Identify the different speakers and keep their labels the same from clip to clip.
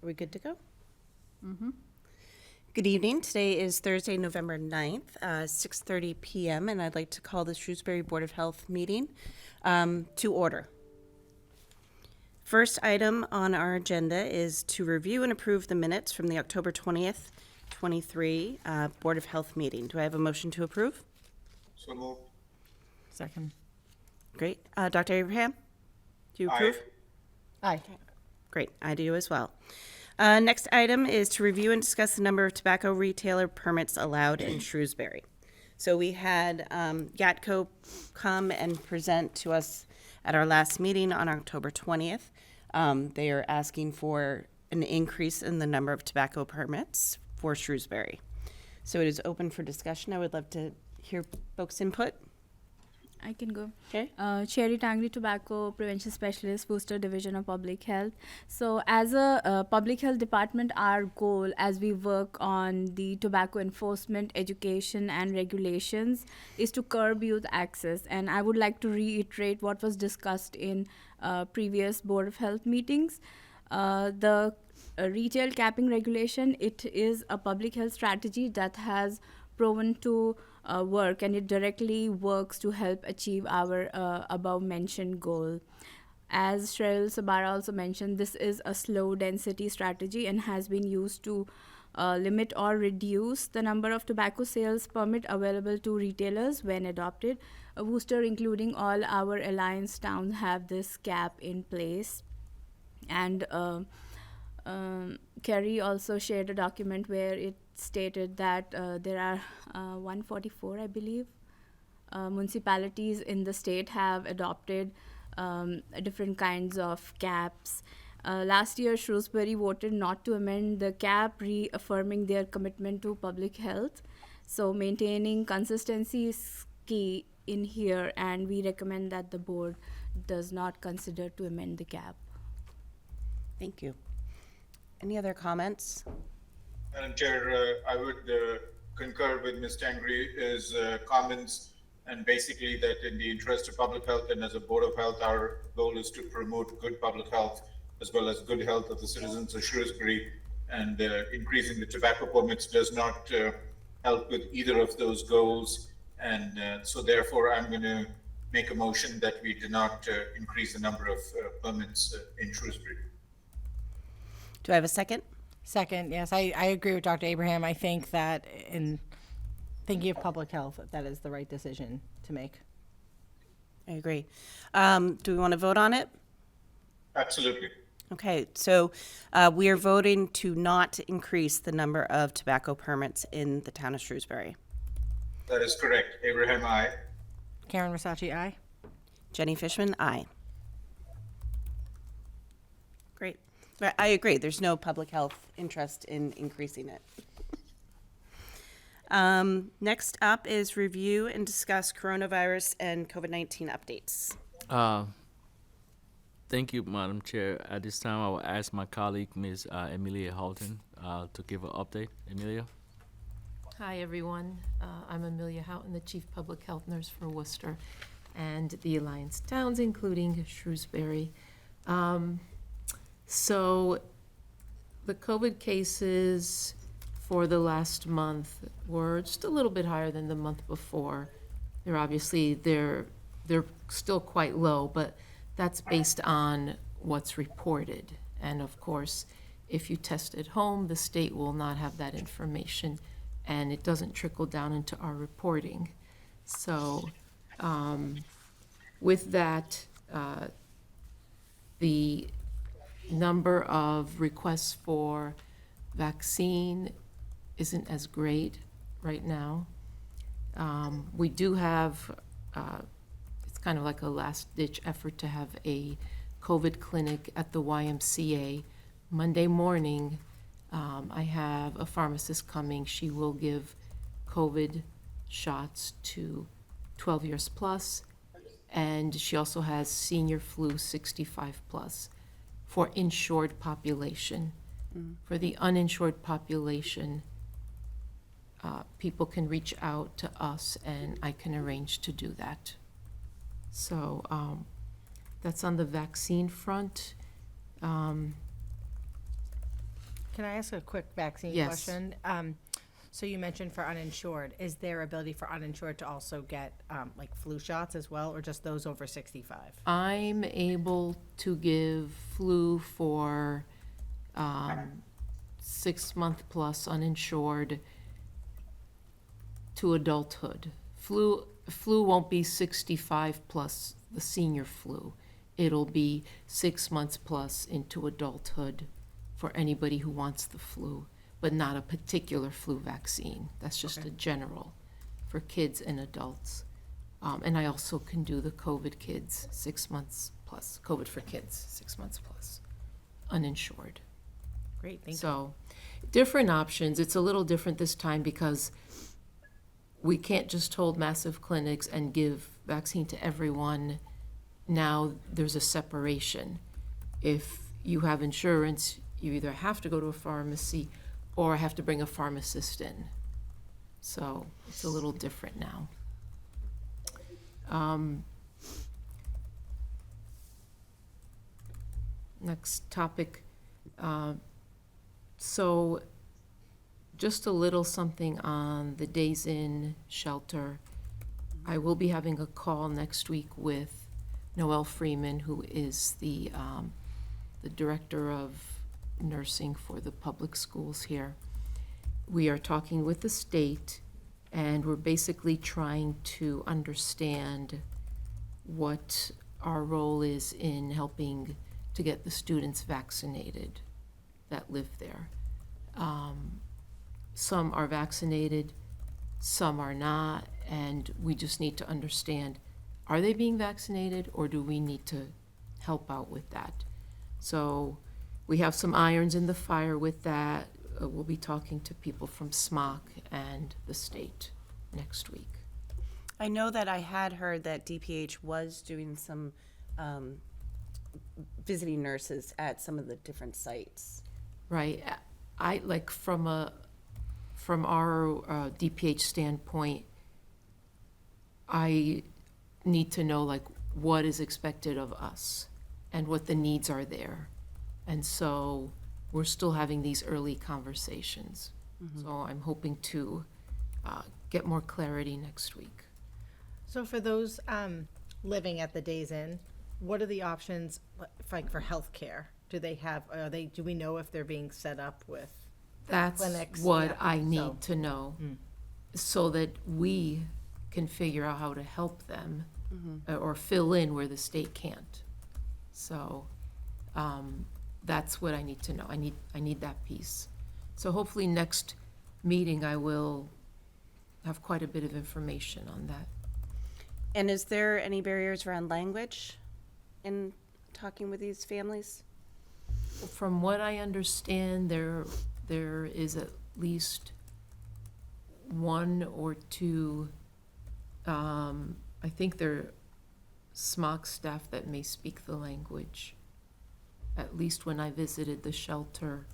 Speaker 1: Are we good to go? Good evening. Today is Thursday, November 9th, 6:30 p.m., and I'd like to call the Shrewsbury Board of Health meeting to order. First item on our agenda is to review and approve the minutes from the October 20th, 23 Board of Health meeting. Do I have a motion to approve?
Speaker 2: So moved.
Speaker 3: Second.
Speaker 1: Great. Dr. Abraham, do you
Speaker 2: Aye.
Speaker 1: approve?
Speaker 3: Aye.
Speaker 1: Great, I do as well. Next item is to review and discuss the number of tobacco retailer permits allowed in Shrewsbury. So we had Gatco come and present to us at our last meeting on October 20th. They are asking for an increase in the number of tobacco permits for Shrewsbury. So it is open for discussion. I would love to hear folks' input.
Speaker 4: I can go.
Speaker 1: Okay.
Speaker 4: Cherry Tangri Tobacco Prevention Specialist, Worcester Division of Public Health. So as a public health department, our goal as we work on the tobacco enforcement, education and regulations is to curb youth access. And I would like to reiterate what was discussed in previous Board of Health meetings. The retail capping regulation, it is a public health strategy that has proven to work, and it directly works to help achieve our above mentioned goal. As Cheryl Sabara also mentioned, this is a slow density strategy and has been used to limit or reduce the number of tobacco sales permit available to retailers when adopted. Worcester, including all our alliance towns, have this cap in place. And Kerry also shared a document where it stated that there are 144, I believe, municipalities in the state have adopted different kinds of caps. Last year, Shrewsbury voted not to amend the cap, reaffirming their commitment to public health. So maintaining consistency is key in here, and we recommend that the board does not consider to amend the cap.
Speaker 1: Thank you. Any other comments?
Speaker 2: Madam Chair, I would concur with Ms. Tangri's comments, and basically that in the interest of public health and as a Board of Health, our goal is to promote good public health as well as good health of the citizens of Shrewsbury, and increasing the tobacco permits does not help with either of those goals. And so therefore, I'm going to make a motion that we do not increase the number of permits in Shrewsbury.
Speaker 1: Do I have a second?
Speaker 3: Second, yes, I agree with Dr. Abraham. I think that in thinking of public health, that is the right decision to make.
Speaker 1: I agree. Do we want to vote on it?
Speaker 2: Absolutely.
Speaker 1: Okay, so we are voting to not increase the number of tobacco permits in the town of Shrewsbury.
Speaker 2: That is correct. Abraham, aye.
Speaker 3: Karen Versace, aye. Jenny
Speaker 1: Fishman, aye. Great. I agree. There's no public health interest in increasing it. Next up is review and discuss coronavirus and COVID-19 updates.
Speaker 5: Thank you, Madam Chair. At this time, I will ask my colleague, Ms. Amelia Houghton, to give an update. Amelia?
Speaker 6: Hi, everyone. I'm Amelia Houghton, the Chief Public Health Nurse for Worcester and the Alliance Towns, including Shrewsbury. So the COVID cases for the last month were just a little bit higher than the month before. They're still quite low, but that's based on what's reported. And of course, if you test at home, the state will not have that information, and it doesn't trickle down into our reporting. So with that, the number of requests for vaccine isn't as great right now. We do have, it's kind of like a last-ditch effort to have a COVID clinic at the YMCA. Monday morning, I have a pharmacist coming. She will give COVID shots to 12 years plus, and she also has senior flu 65 plus for insured population. For the uninsured population, people can reach out to us and I can arrange to do that. So that's on the vaccine front.
Speaker 3: Can I ask a quick vaccine
Speaker 6: Yes.
Speaker 3: question? So you mentioned for uninsured, is there ability for uninsured to also get, like flu shots as well, or just those over 65?
Speaker 6: I'm able to give flu for 6-month plus uninsured to adulthood. Flu won't be 65 plus the senior flu. It'll be 6 months plus into adulthood for anybody who wants the flu, but not a particular flu vaccine. That's just a general for kids and adults. And I also can do the COVID kids, 6 months plus, COVID for kids, 6 months plus, uninsured.
Speaker 3: Great, thank you.
Speaker 6: So, different options. It's a little different this time because we can't just hold massive clinics and give vaccine to everyone. Now there's a separation. If you have insurance, you either have to go to a pharmacy or have to bring a pharmacist in. So it's a little different now. Next topic. So just a little something on the Days Inn shelter. I will be having a call next week with Noelle Freeman, who is the director of nursing for the public schools here. We are talking with the state, and we're basically trying to understand what our role is in helping to get the students vaccinated that live there. Some are vaccinated, some are not, and we just need to understand, are they being vaccinated, or do we need to help out with that? So we have some irons in the fire with that. We'll be talking to people from SMOC and the state next week.
Speaker 1: I know that I had heard that DPH was doing some visiting nurses at some of the different sites.
Speaker 6: Right. I like from our DPH standpoint, I need to know like what is expected of us and what the needs are there. And so we're still having these early conversations. So I'm hoping to get more clarity next week.
Speaker 3: So for those living at the Days Inn, what are the options like for healthcare? Do we know if they're being set up with?
Speaker 6: That's
Speaker 3: Clinics,
Speaker 6: what
Speaker 3: yeah,
Speaker 6: I
Speaker 3: so-
Speaker 6: need to know, so that we can figure out how to help them or fill in where the state can't. So that's what I need to know. I need that piece. So hopefully next meeting I will have quite a bit of information on that.
Speaker 1: And is there any barriers around language in talking with these families?
Speaker 6: From what I understand, there is at least one or two, I think they're SMOC staff that may speak the language. At least when I visited the shelter,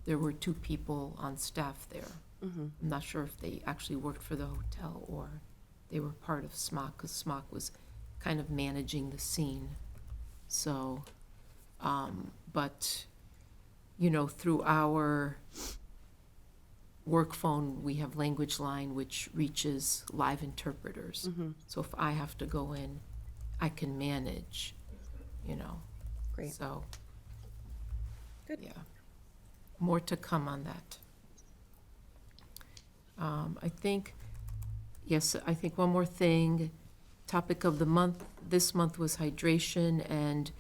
Speaker 6: there were 2 people on staff there. I'm not sure if they actually worked for the hotel or they were part of SMOC, because SMOC was kind of managing the scene. So, but, you know, through our work phone, we have Language Line, which reaches live interpreters. So if I have to go in, I can manage, you know.
Speaker 1: Great.
Speaker 6: So,
Speaker 1: Good.
Speaker 6: yeah, more to come on that. I think one more thing, topic of the month, this month was hydration, and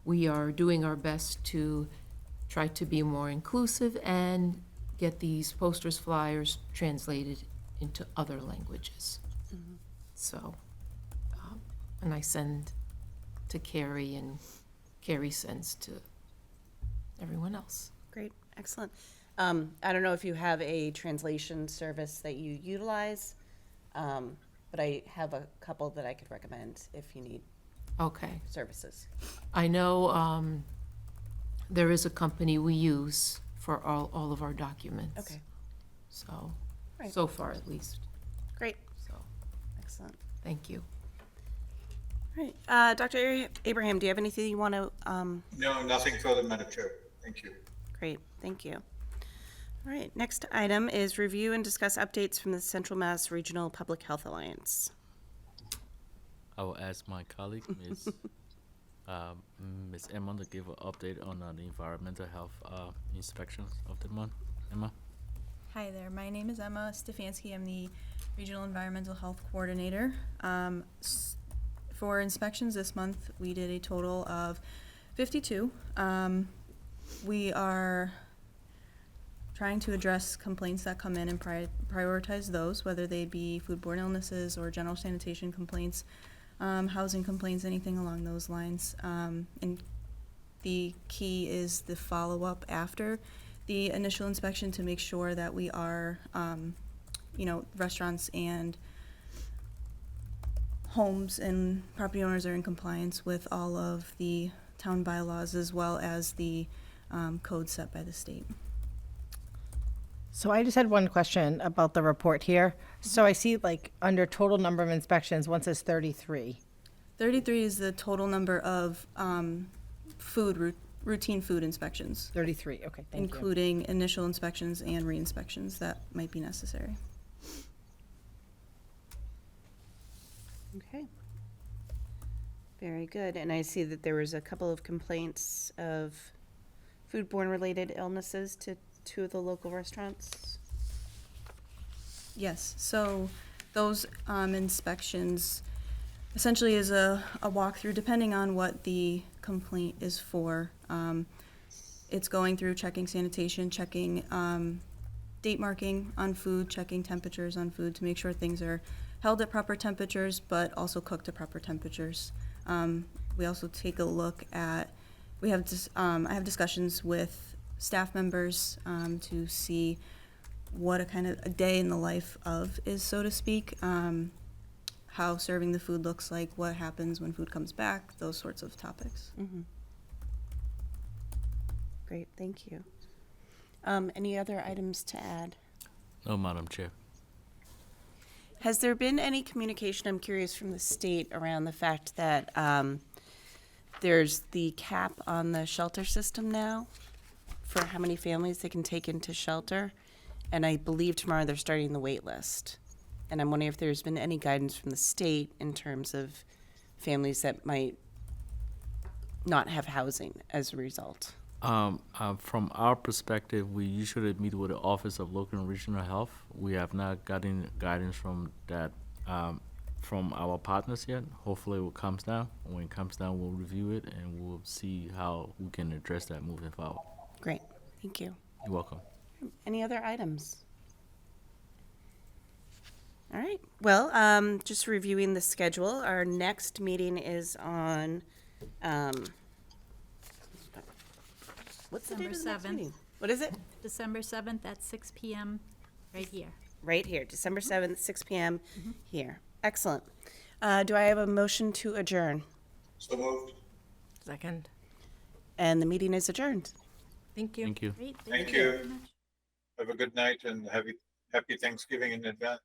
Speaker 6: we are doing our best to try to be more inclusive and get these posters, flyers translated into other languages. So, and I send to Carrie, and Carrie sends to everyone else.
Speaker 1: Great, excellent. I don't know if you have a translation service that you utilize, but I have a couple that I could recommend if you need
Speaker 6: Okay.
Speaker 1: services.
Speaker 6: I know there is a company we use for all of our documents.
Speaker 1: Okay,
Speaker 6: So,
Speaker 1: Right.
Speaker 6: so far at least,
Speaker 1: great,
Speaker 6: so,
Speaker 1: excellent.
Speaker 6: thank you.
Speaker 1: All right, Dr. Abraham, do you have anything you want to,
Speaker 2: No, nothing further, Madam Chair. Thank you.
Speaker 1: great, thank you. All right, next item is review and discuss updates from the Central Mass Regional Public Health Alliance.
Speaker 5: I will ask my colleague, Ms. Emma, to give an update on the environmental health inspections of the month. Emma?
Speaker 7: Hi there, my name is Emma Stefanski. I'm the Regional Environmental Health Coordinator. For inspections this month, we did a total of 52. We are trying to address complaints that come in and prioritize those, whether they be foodborne illnesses or general sanitation complaints, housing complaints, anything along those lines. And the key is the follow-up after the initial inspection to make sure that we are, restaurants and homes and property owners are in compliance with all of the town bylaws as well as the code set by the state.
Speaker 3: So I just had one question about the report here. So I see like under total number of inspections, one says 33.
Speaker 7: 33 is the total number of routine food inspections,
Speaker 3: 33, okay, thank you.
Speaker 7: including initial inspections and re-inspections that might be necessary.
Speaker 1: Okay. Very good. And I see that there was a couple of complaints of foodborne related illnesses to two of the local restaurants.
Speaker 7: Yes, so those inspections essentially is a walkthrough, depending on what the complaint is for. It's going through checking sanitation, checking date marking on food, checking temperatures on food to make sure things are held at proper temperatures, but also cooked at proper temperatures. We also take a look at, I have discussions with staff members to see what a kind of a day in the life of is, so to speak. How serving the food looks like, what happens when food comes back, those sorts of topics.
Speaker 1: Great, thank you. Any other items to add?
Speaker 5: No, Madam Chair.
Speaker 1: Has there been any communication, I'm curious, from the state around the fact that there's the cap on the shelter system now for how many families they can take into shelter? And I believe tomorrow they're starting the wait list. And I'm wondering if there's been any guidance from the state in terms of families that might not have housing as a result.
Speaker 5: From our perspective, we usually meet with the Office of Local and Regional Health. We have not gotten guidance from that from our partners yet. Hopefully, it comes down. When it comes down, we'll review it and we'll see how we can address that moving forward.
Speaker 1: Great, thank you.
Speaker 5: You're welcome.
Speaker 1: Any other items? All right, well, just reviewing the schedule, our next meeting is on, what's the date of the next
Speaker 8: 7th.
Speaker 1: meeting? What is it?
Speaker 8: December 7th at 6 PM, right here.
Speaker 1: Right here, December 7th, 6 PM here. Excellent. Do I have a motion to adjourn?
Speaker 2: So moved.
Speaker 3: Second.
Speaker 1: And the meeting is adjourned.
Speaker 3: Thank you.
Speaker 5: Thank you.
Speaker 8: Great,
Speaker 2: Thank
Speaker 8: very
Speaker 2: you.
Speaker 8: much.
Speaker 2: Have a good night and happy Thanksgiving in advance.